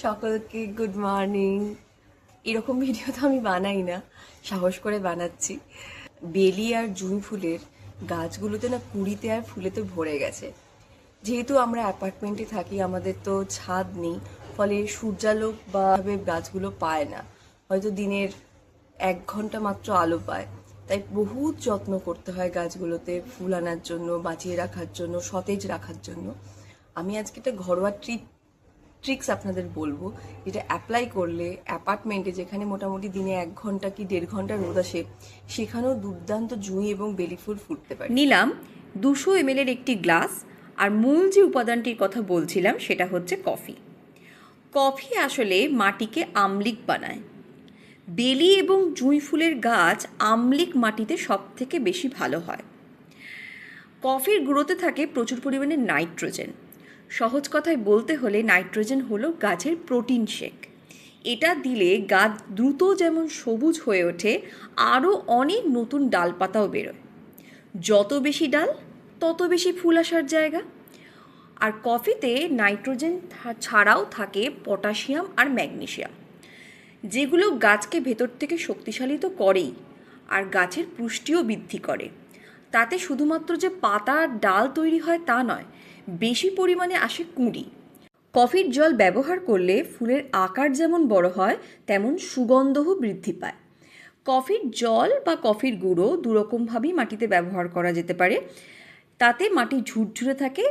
সকলকে good morning. এরকম video তো আমি বানাই না, সাহস করে বানাচ্ছি। বেলি আর জুঁই ফুলের গাছগুলোতে না কুড়িতে আর ফুলেতে ভরে গেছে। যেহেতু আমরা অ্যাপার্টমেন্টে থাকি, আমাদের তো ছাদ নেই, ফলে সূর্যালোক বা গাছগুলো পায় না। হয়তো দিনের 1 ঘন্টা মাত্র আলো পায়, তাই বহুত যত্ন করতে হয় গাছগুলোতে ফুল আনার জন্য, বাঁচিয়ে রাখার জন্য, সতেজ রাখার জন্য। আমি আজকে একটা ঘরোয়া ট্রিক্স আপনাদের বলবো, যেটা অ্যাপ্লাই করলে অ্যাপার্টমেন্টে যেখানে মোটামুটি দিনে 1 ঘন্টা কি 1.5 ঘন্টা রোদ আসে, সেখানেও দুর্দান্ত জুঁই এবং বেলি ফুল ফুটতে পারে। নিলাম 200 ml একটি গ্লাস। আর মূল যে উপাদানটির কথা বলছিলাম সেটা হচ্ছে কফি। কফি আসলে মাটিকে আম্লিক বানায়। বেলি এবং জুঁই ফুলের গাছ আম্লিক মাটিতে সবথেকে বেশি ভালো হয়। কফির গুঁড়োতে থাকে প্রচুর পরিমাণে নাইট্রোজেন। সহজ কথায় বলতে হলে নাইট্রোজেন হলো গাছের প্রোটিন শেক। এটা দিলে গাছ দ্রুত যেমন সবুজ হয়ে ওঠে, আরও অনেক নতুন ডালপাতাও বেরোয়। যত বেশি ডাল তত বেশি ফুল আসার জায়গা। আর কফিতে নাইট্রোজেন ছাড়াও থাকে পটাশিয়াম আর ম্যাগনেসিয়াম, যেগুলো গাছকে ভেতর থেকে শক্তিশালী তো করেই, আর গাছের পুষ্টিও বৃদ্ধি করে। তাতে শুধুমাত্র যে পাতা আর ডাল তৈরি হয় তা নয়, বেশি পরিমাণে আসে কুঁড়ি। কফির জল ব্যবহার করলে ফুলের আকার যেমন বড় হয়, তেমন সুগন্ধও বৃদ্ধি পায়। কফির জল বা কফির গুঁড়ো দুরকমভাবেই মাটিতে ব্যবহার করা যেতে পারে। তাতে মাটি ঝুরঝুরে থাকে,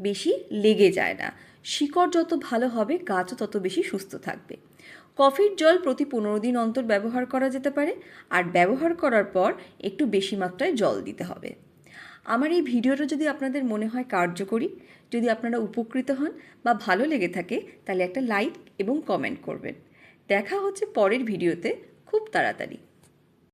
বেশি লেগে যায় না। শিকড় যত ভালো হবে, গাছও তত বেশি সুস্থ থাকবে। কফির জল প্রতি 15 দিন অন্তর ব্যবহার করা যেতে পারে, আর ব্যবহার করার পর একটু বেশি মাত্রায় জল দিতে হবে। আমার এই ভিডিওটা যদি আপনাদের মনে হয় কার্যকরী, যদি আপনারা উপকৃত হন বা ভালো লেগে থাকে, তাহলে একটা লাইক এবং কমেন্ট করবেন। দেখা হচ্ছে পরের ভিডিওতে খুব তাড়াতাড়ি।